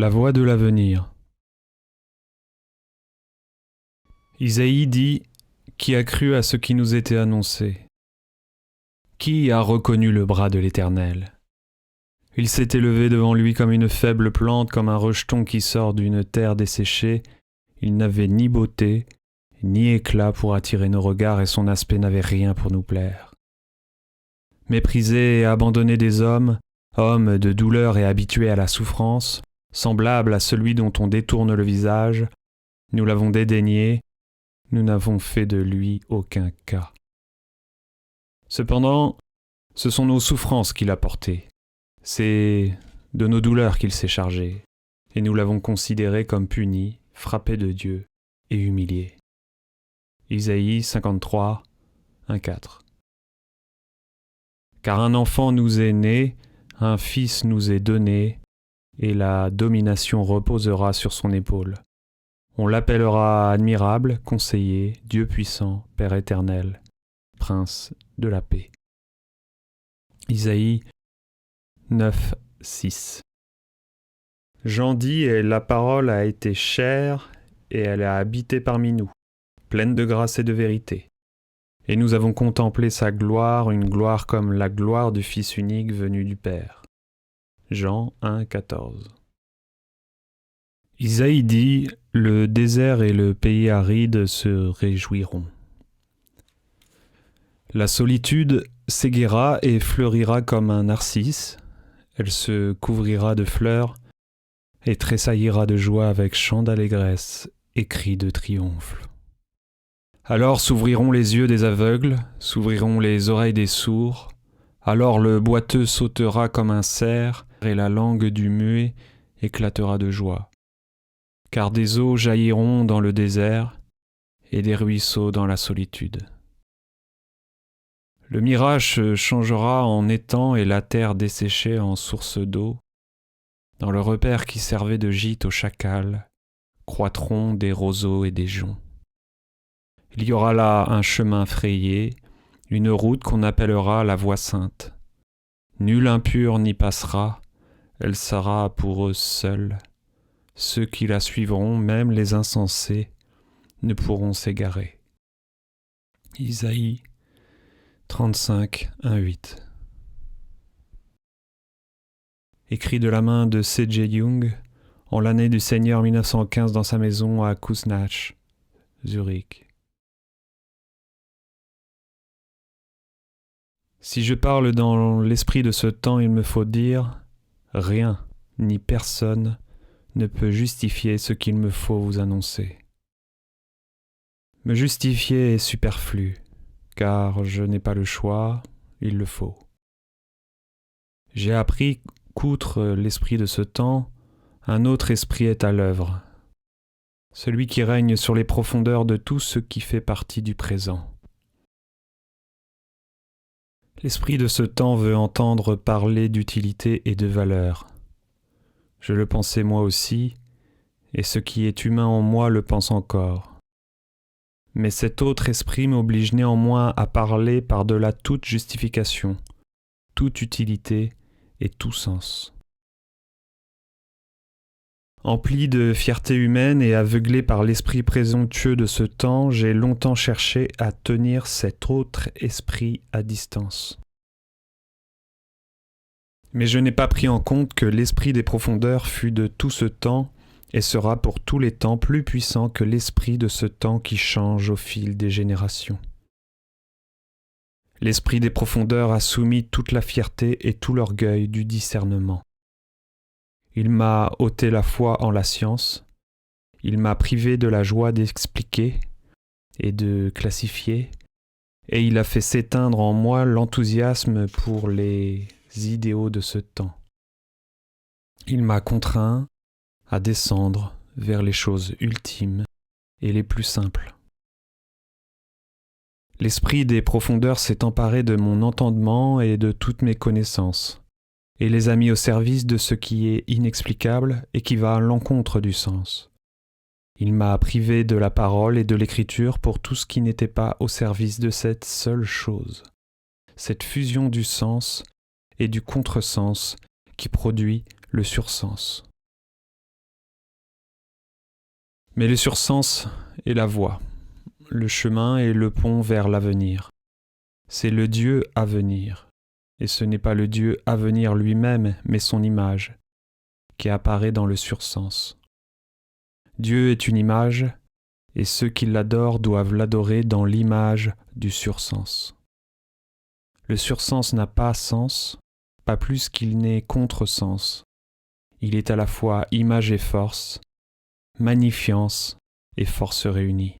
La voix de l'avenir. Isaïe dit « Qui a cru à ce qui nous était annoncé ? Qui a reconnu le bras de l'Éternel ? Il s'est élevé devant lui comme une faible plante, comme un rejeton qui sort d'une terre desséchée. Il n'avait ni beauté, ni éclat pour attirer nos regards, et son aspect n'avait rien pour nous plaire. Méprisé et abandonné des hommes, homme de douleur et habitué à la souffrance, semblable à celui dont on détourne le visage, nous l'avons dédaigné, nous n'avons fait de lui aucun cas. Cependant, ce sont nos souffrances qu'il a portées, c'est de nos douleurs qu'il s'est chargé, et nous l'avons considéré comme puni, frappé de Dieu et humilié. Isaïe 53, 1-4. Car un enfant nous est né, un fils nous est donné, et la domination reposera sur son épaule. On l'appellera admirable, conseiller, Dieu puissant, Père éternel, Prince de la paix. Isaïe 9, 6. Jean dit, et la parole a été chère, et elle a habité parmi nous, pleine de grâce et de vérité. Et nous avons contemplé sa gloire, une gloire comme la gloire du Fils unique venu du Père. Jean 1, 14. Isaïe dit, le désert et le pays aride se réjouiront. La solitude s'aiguera et fleurira comme un narcisse, elle se couvrira de fleurs et tressaillira de joie avec chants d'allégresse et cris de triomphe. Alors s'ouvriront les yeux des aveugles, s'ouvriront les oreilles des sourds, alors le boiteux sautera comme un cerf et la langue du muet éclatera de joie. Car des eaux jailliront dans le désert et des ruisseaux dans la solitude. Le mirage se changera en étang et la terre desséchée en source d'eau. Dans le repaire qui servait de gîte aux chacals, croîtront des roseaux et des joncs. Il y aura là un chemin frayé, une route qu'on appellera la voie sainte. Nul impur n'y passera, elle sera pour eux seule. Ceux qui la suivront, même les insensés, ne pourront s'égarer. Isaïe 35, 1-8. Écrit de la main de C.J. Jung, en l'année du Seigneur 1915 dans sa maison à Kuznach, Zurich. Si je parle dans l'esprit de ce temps, il me faut dire « Rien, ni personne, ne peut justifier ce qu'il me faut vous annoncer. » Me justifier est superflu, car je n'ai pas le choix, il le faut. J'ai appris qu'outre l'esprit de ce temps, un autre esprit est à l'œuvre, celui qui règne sur les profondeurs de tout ce qui fait partie du présent. L'esprit de ce temps veut entendre parler d'utilité et de valeur. Je le pensais moi aussi, et ce qui est humain en moi le pense encore. Mais cet autre esprit m'oblige néanmoins à parler par-delà toute justification, toute utilité et tout sens. Empli de fierté humaine et aveuglé par l'esprit présomptueux de ce temps, j'ai longtemps cherché à tenir cet autre esprit à distance. Mais je n'ai pas pris en compte que l'esprit des profondeurs fut de tout ce temps et sera pour tous les temps plus puissant que l'esprit de ce temps qui change au fil des générations. L'esprit des profondeurs a soumis toute la fierté et tout l'orgueil du discernement. Il m'a ôté la foi en la science, il m'a privé de la joie d'expliquer et de classifier, et il a fait s'éteindre en moi l'enthousiasme pour les idéaux de ce temps. Il m'a contraint à descendre vers les choses ultimes et les plus simples. L'esprit des profondeurs s'est emparé de mon entendement et de toutes mes connaissances, et les a mis au service de ce qui est inexplicable et qui va à l'encontre du sens. Il m'a privé de la parole et de l'écriture pour tout ce qui n'était pas au service de cette seule chose, cette fusion du sens et du contresens qui produit le sursens. Mais le sursens est la voie, le chemin est le pont vers l'avenir. C'est le Dieu à venir, et ce n'est pas le Dieu à venir lui-même, mais son image, qui apparaît dans le sursens. Dieu est une image, et ceux qui l'adorent doivent l'adorer dans l'image du sursens. Le sursens n'a pas sens, pas plus qu'il n'est contresens. Il est à la fois image et force, magnifiance et force réunies.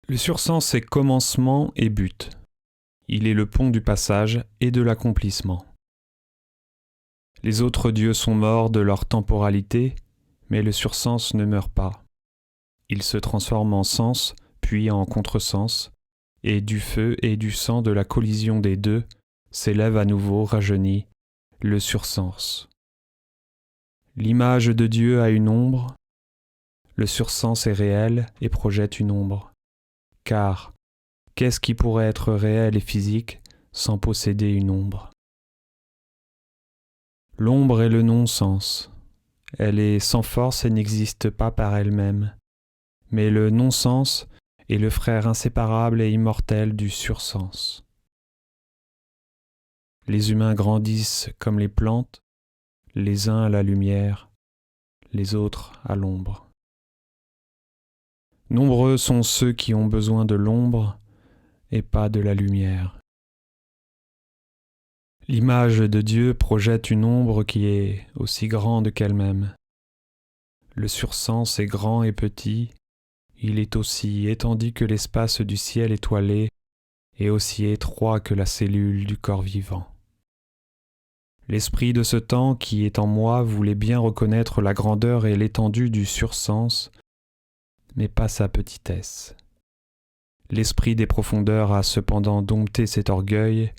Le sursens est commencement et but. Il est le pont du passage et de l'accomplissement. Les autres dieux sont morts de leur temporalité, mais le sursens ne meurt pas. Il se transforme en sens, puis en contresens, et du feu et du sang de la collision des deux s'élève à nouveau rajeuni le sursens. L'image de Dieu a une ombre, le sursens est réel et projette une ombre. Car qu'est-ce qui pourrait être réel et physique sans posséder une ombre? L'ombre est le non-sens. Elle est sans force et n'existe pas par elle-même. Mais le non-sens est le frère inséparable et immortel du sursens. Les humains grandissent comme les plantes, les uns à la lumière, les autres à l'ombre. Nombreux sont ceux qui ont besoin de l'ombre et pas de la lumière. L'image de Dieu projette une ombre qui est aussi grande qu'elle-même. Le sursens est grand et petit, il est aussi étendu que l'espace du ciel étoilé et aussi étroit que la cellule du corps vivant. L'esprit de ce temps qui est en moi voulait bien reconnaître la grandeur et l'étendue du sursens, mais pas sa petitesse. L'esprit des profondeurs a cependant dompté cet orgueil,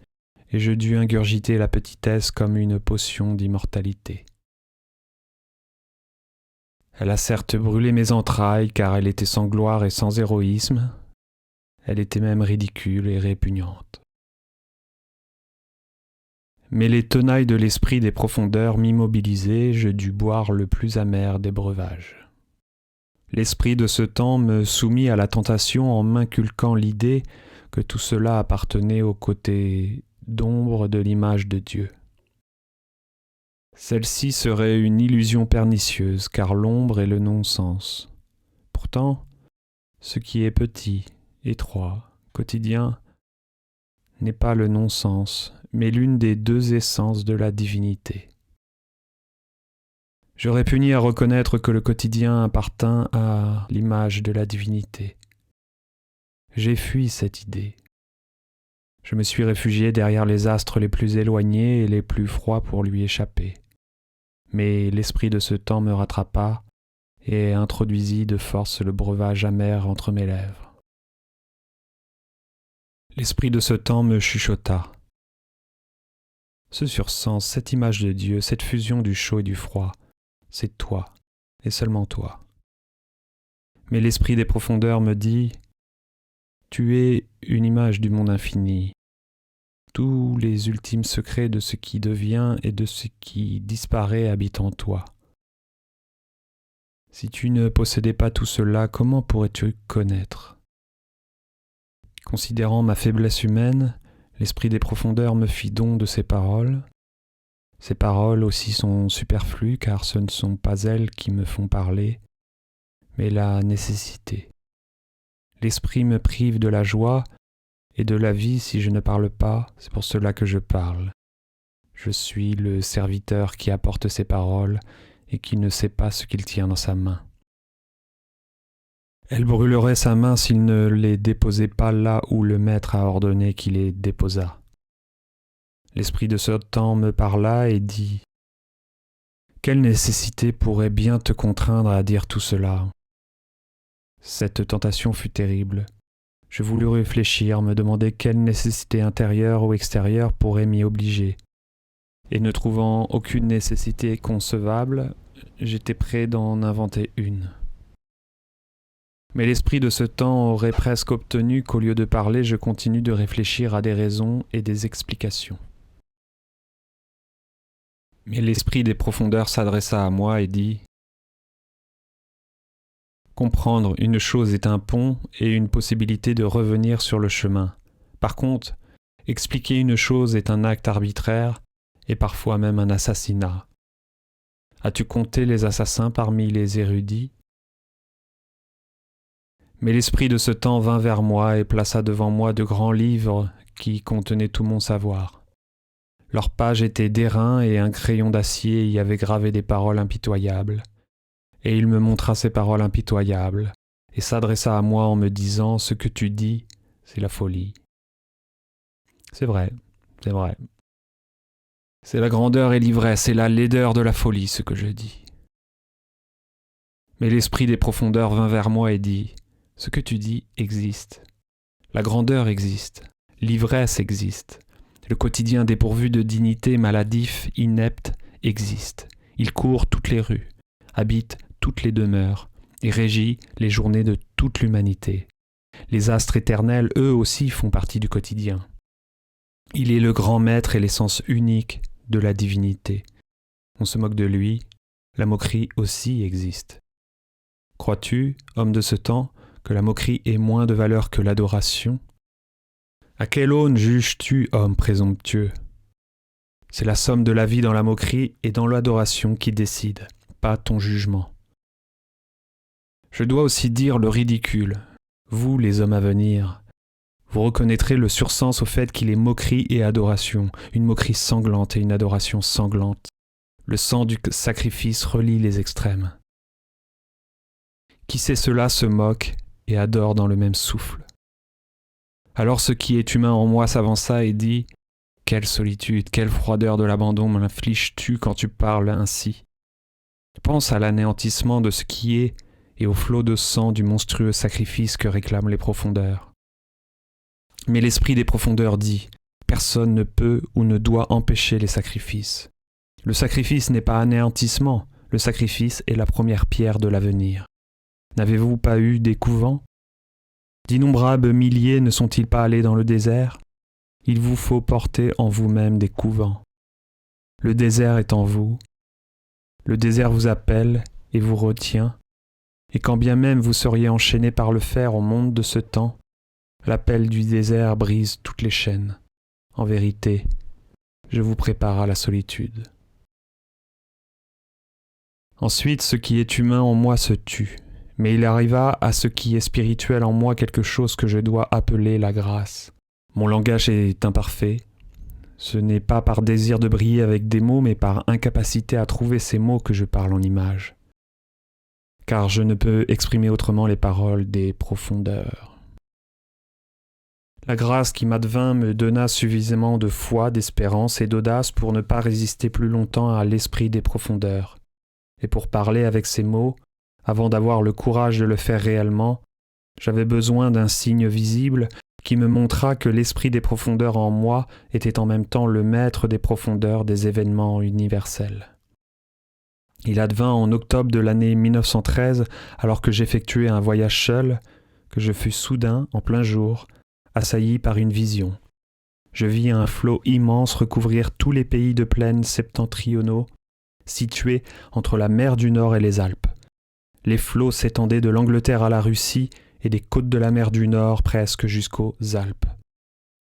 et je dus ingurgiter la petitesse comme une potion d'immortalité. Elle a certes brûlé mes entrailles, car elle était sans gloire et sans héroïsme, elle était même ridicule et répugnante. Mais les tenailles de l'esprit des profondeurs m'immobilisaient, je dus boire le plus amer des breuvages. L'esprit de ce temps me soumit à la tentation en m'inculquant l'idée que tout cela appartenait au côté d'ombre de l'image de Dieu. Celle-ci serait une illusion pernicieuse, car l'ombre est le non-sens. Pourtant, ce qui est petit, étroit, quotidien, n'est pas le non-sens, mais l'une des deux essences de la divinité. Je répugnais à reconnaître que le quotidien appartint à l'image de la divinité. J'ai fui cette idée. Je me suis réfugié derrière les astres les plus éloignés et les plus froids pour lui échapper. Mais l'esprit de ce temps me rattrapa et introduisit de force le breuvage amer entre mes lèvres. L'esprit de ce temps me chuchota. Ce sursens, cette image de Dieu, cette fusion du chaud et du froid, c'est toi, et seulement toi. Mais l'esprit des profondeurs me dit « Tu es une image du monde infini. Tous les ultimes secrets de ce qui devient et de ce qui disparaît habitent en toi. Si tu ne possédais pas tout cela, comment pourrais-tu connaître ? Considérant ma faiblesse humaine, l'esprit des profondeurs me fit don de ces paroles. Ces paroles aussi sont superflues car ce ne sont pas elles qui me font parler, mais la nécessité. L'esprit me prive de la joie et de la vie si je ne parle pas, c'est pour cela que je parle. Je suis le serviteur qui apporte ces paroles et qui ne sait pas ce qu'il tient dans sa main. Elle brûlerait sa main s'il ne les déposait pas là où le maître a ordonné qu'il les déposât. L'esprit de ce temps me parla et dit « Quelle nécessité pourrait bien te contraindre à dire tout cela ?» Cette tentation fut terrible. Je voulus réfléchir, me demander quelle nécessité intérieure ou extérieure pourrait m'y obliger. Et ne trouvant aucune nécessité concevable, j'étais prêt d'en inventer une. Mais l'esprit de ce temps aurait presque obtenu qu'au lieu de parler, je continue de réfléchir à des raisons et des explications. Mais l'esprit des profondeurs s'adressa à moi et dit Comprendre une chose est un pont et une possibilité de revenir sur le chemin. Par contre, expliquer une chose est un acte arbitraire et parfois même un assassinat. As-tu compté les assassins parmi les érudits ? Mais l'esprit de ce temps vint vers moi et plaça devant moi de grands livres qui contenaient tout mon savoir. Leurs pages étaient d'airain et un crayon d'acier y avait gravé des paroles impitoyables. Et il me montra ces paroles impitoyables et s'adressa à moi en me disant « Ce que tu dis, c'est la folie. » C'est vrai, c'est vrai. C'est la grandeur et l'ivresse, c'est la laideur de la folie, ce que je dis. Mais l'esprit des profondeurs vint vers moi et dit « Ce que tu dis existe. La grandeur existe. L'ivresse existe. Le quotidien dépourvu de dignité, maladif, inepte, existe. Il court toutes les rues, habite toutes les demeures et régit les journées de toute l'humanité. Les astres éternels, eux aussi, font partie du quotidien. Il est le grand maître et l'essence unique de la divinité. On se moque de lui, la moquerie aussi existe. Crois-tu, homme de ce temps, que la moquerie ait moins de valeur que l'adoration ? À quelle aune juges-tu, homme présomptueux ? C'est la somme de la vie dans la moquerie et dans l'adoration qui décide, pas ton jugement. Je dois aussi dire le ridicule. Vous, les hommes à venir, vous reconnaîtrez le sursens au fait qu'il est moquerie et adoration, une moquerie sanglante et une adoration sanglante. Le sang du sacrifice relie les extrêmes. Qui sait cela se moque et adore dans le même souffle. Alors ce qui est humain en moi s'avança et dit « Quelle solitude, quelle froideur de l'abandon m'infliges-tu quand tu parles ainsi ? Pense à l'anéantissement de ce qui est et au flot de sang du monstrueux sacrifice que réclament les profondeurs. » Mais l'esprit des profondeurs dit « Personne ne peut ou ne doit empêcher les sacrifices. Le sacrifice n'est pas anéantissement, le sacrifice est la première pierre de l'avenir. N'avez-vous pas eu des couvents ? D'innombrables milliers ne sont-ils pas allés dans le désert ? Il vous faut porter en vous-même des couvents. Le désert est en vous. Le désert vous appelle et vous retient. Et quand bien même vous seriez enchaîné par le fer au monde de ce temps, l'appel du désert brise toutes les chaînes. En vérité, je vous prépare à la solitude. Ensuite, ce qui est humain en moi se tue. Mais il arriva à ce qui est spirituel en moi quelque chose que je dois appeler la grâce. Mon langage est imparfait. Ce n'est pas par désir de briller avec des mots, mais par incapacité à trouver ces mots que je parle en images. Car je ne peux exprimer autrement les paroles des profondeurs. La grâce qui m'advint me donna suffisamment de foi, d'espérance et d'audace pour ne pas résister plus longtemps à l'esprit des profondeurs. Et pour parler avec ces mots, avant d'avoir le courage de le faire réellement, j'avais besoin d'un signe visible qui me montra que l'esprit des profondeurs en moi était en même temps le maître des profondeurs des événements universels. Il advint en octobre de l'année 1913, alors que j'effectuais un voyage seul, que je fus soudain, en plein jour, assailli par une vision. Je vis un flot immense recouvrir tous les pays de plaine septentrionaux, situés entre la mer du Nord et les Alpes. Les flots s'étendaient de l'Angleterre à la Russie et des côtes de la mer du Nord presque jusqu'aux Alpes.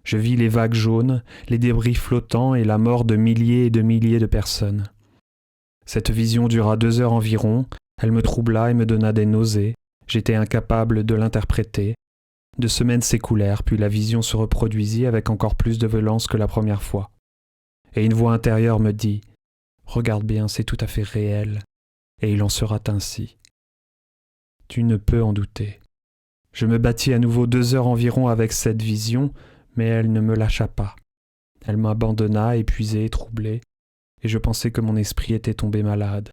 Je vis les vagues jaunes, les débris flottants et la mort de milliers et de milliers de personnes. Cette vision dura 2 heures environ, elle me troubla et me donna des nausées, j'étais incapable de l'interpréter. 2 semaines s'écoulèrent, puis la vision se reproduisit avec encore plus de violence que la première fois. Et une voix intérieure me dit « Regarde bien, c'est tout à fait réel, et il en sera ainsi. » Tu ne peux en douter. Je me battis à nouveau 2 heures environ avec cette vision, mais elle ne me lâcha pas. Elle m'abandonna, épuisé, troublé, et je pensais que mon esprit était tombé malade.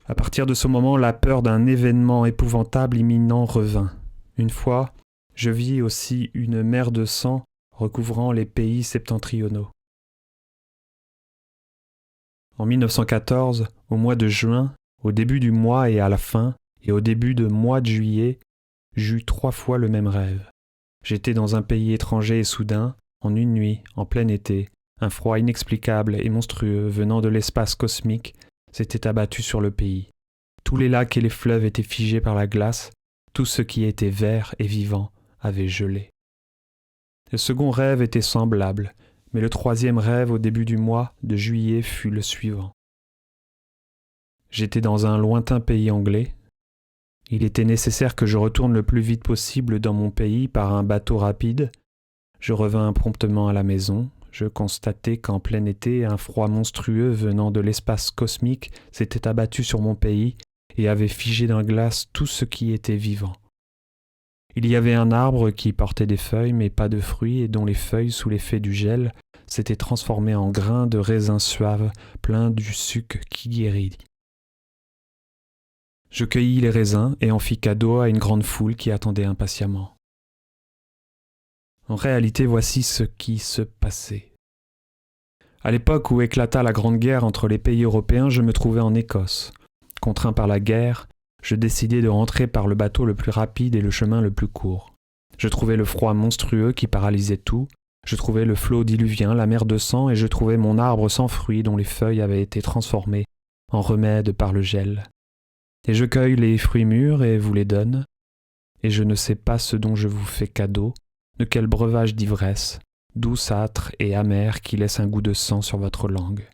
À partir de ce moment, la peur d'un événement épouvantable imminent revint. Une fois, je vis aussi une mer de sang recouvrant les pays septentrionaux. En 1914, au mois de juin, au début du mois et à la fin, et au début du mois de juillet, j'eus 3 fois le même rêve. J'étais dans un pays étranger et soudain, en une nuit, en plein été, un froid inexplicable et monstrueux venant de l'espace cosmique s'était abattu sur le pays. Tous les lacs et les fleuves étaient figés par la glace, tout ce qui était vert et vivant avait gelé. Le second rêve était semblable, mais le troisième rêve au début du mois de juillet fut le suivant. J'étais dans un lointain pays anglais. Il était nécessaire que je retourne le plus vite possible dans mon pays par un bateau rapide. Je revins promptement à la maison. Je constatai qu'en plein été, un froid monstrueux venant de l'espace cosmique s'était abattu sur mon pays et avait figé dans la glace tout ce qui était vivant. Il y avait un arbre qui portait des feuilles mais pas de fruits et dont les feuilles, sous l'effet du gel, s'étaient transformées en grains de raisin suave, pleins du suc qui guérit. Je cueillis les raisins et en fis cadeau à une grande foule qui attendait impatiemment. En réalité, voici ce qui se passait. À l'époque où éclata la Grande Guerre entre les pays européens, je me trouvais en Écosse. Contraint par la guerre, je décidai de rentrer par le bateau le plus rapide et le chemin le plus court. Je trouvais le froid monstrueux qui paralysait tout, je trouvais le flot diluvien, la mer de sang, et je trouvais mon arbre sans fruits dont les feuilles avaient été transformées en remède par le gel. Et je cueille les fruits mûrs et vous les donne, et je ne sais pas ce dont je vous fais cadeau, de quel breuvage d'ivresse, douce, âtre et amer qui laisse un goût de sang sur votre langue.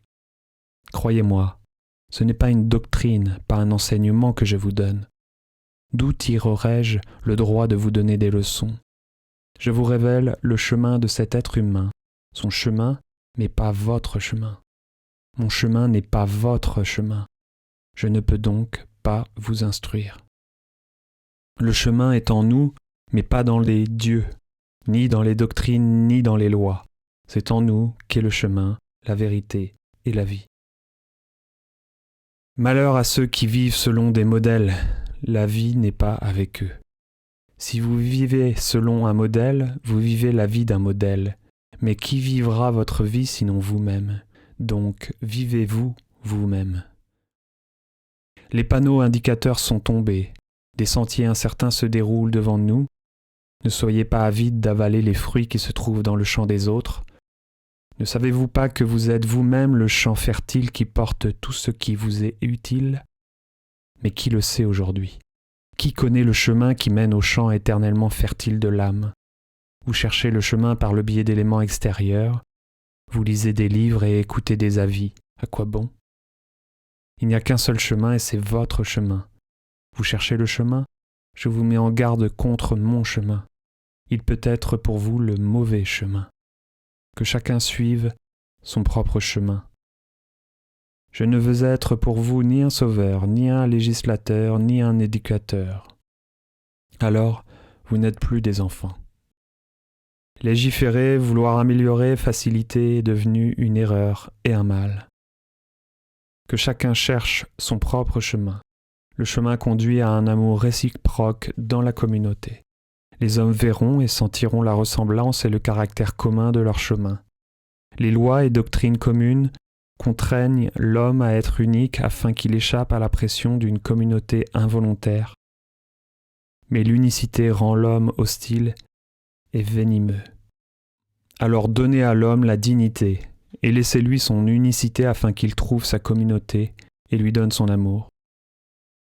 Croyez-moi, ce n'est pas une doctrine, pas un enseignement que je vous donne. D'où tirerais-je le droit de vous donner des leçons? Je vous révèle le chemin de cet être humain, son chemin, mais pas votre chemin. Mon chemin n'est pas votre chemin. Je ne peux donc pas vous instruire. Le chemin est en nous, mais pas dans les dieux, ni dans les doctrines, ni dans les lois. C'est en nous qu'est le chemin, la vérité et la vie. Malheur à ceux qui vivent selon des modèles, la vie n'est pas avec eux. Si vous vivez selon un modèle, vous vivez la vie d'un modèle. Mais qui vivra votre vie sinon vous-même? Donc vivez-vous vous-même. Les panneaux indicateurs sont tombés, des sentiers incertains se déroulent devant nous. Ne soyez pas avides d'avaler les fruits qui se trouvent dans le champ des autres. Ne savez-vous pas que vous êtes vous-même le champ fertile qui porte tout ce qui vous est utile? Mais qui le sait aujourd'hui? Qui connaît le chemin qui mène au champ éternellement fertile de l'âme? Vous cherchez le chemin par le biais d'éléments extérieurs, vous lisez des livres et écoutez des avis. À quoi bon? Il n'y a qu'un seul chemin et c'est votre chemin. Vous cherchez le chemin? Je vous mets en garde contre mon chemin. Il peut être pour vous le mauvais chemin. Que chacun suive son propre chemin. Je ne veux être pour vous ni un sauveur, ni un législateur, ni un éducateur. Alors, vous n'êtes plus des enfants. Légiférer, vouloir améliorer, faciliter est devenu une erreur et un mal. Que chacun cherche son propre chemin. Le chemin conduit à un amour réciproque dans la communauté. Les hommes verront et sentiront la ressemblance et le caractère commun de leur chemin. Les lois et doctrines communes contraignent l'homme à être unique afin qu'il échappe à la pression d'une communauté involontaire. Mais l'unicité rend l'homme hostile et venimeux. Alors donnez à l'homme la dignité et laissez-lui son unicité afin qu'il trouve sa communauté et lui donne son amour.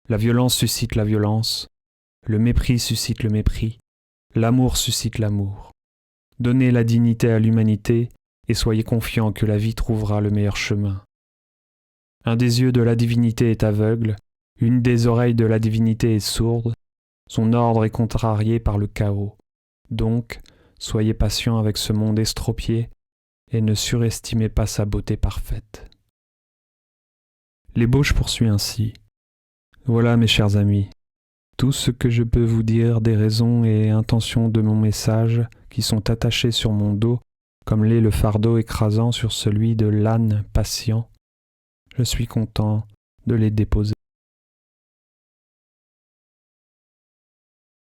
La violence suscite la violence, le mépris suscite le mépris, l'amour suscite l'amour. Donnez la dignité à l'humanité et soyez confiants que la vie trouvera le meilleur chemin. Un des yeux de la divinité est aveugle, une des oreilles de la divinité est sourde, son ordre est contrarié par le chaos. Donc, soyez patients avec ce monde estropié et ne surestimez pas sa beauté parfaite. L'ébauche poursuit ainsi. Voilà, mes chers amis, tout ce que je peux vous dire des raisons et intentions de mon message qui sont attachés sur mon dos, comme l'est le fardeau écrasant sur celui de l'âne patient. Je suis content de les déposer.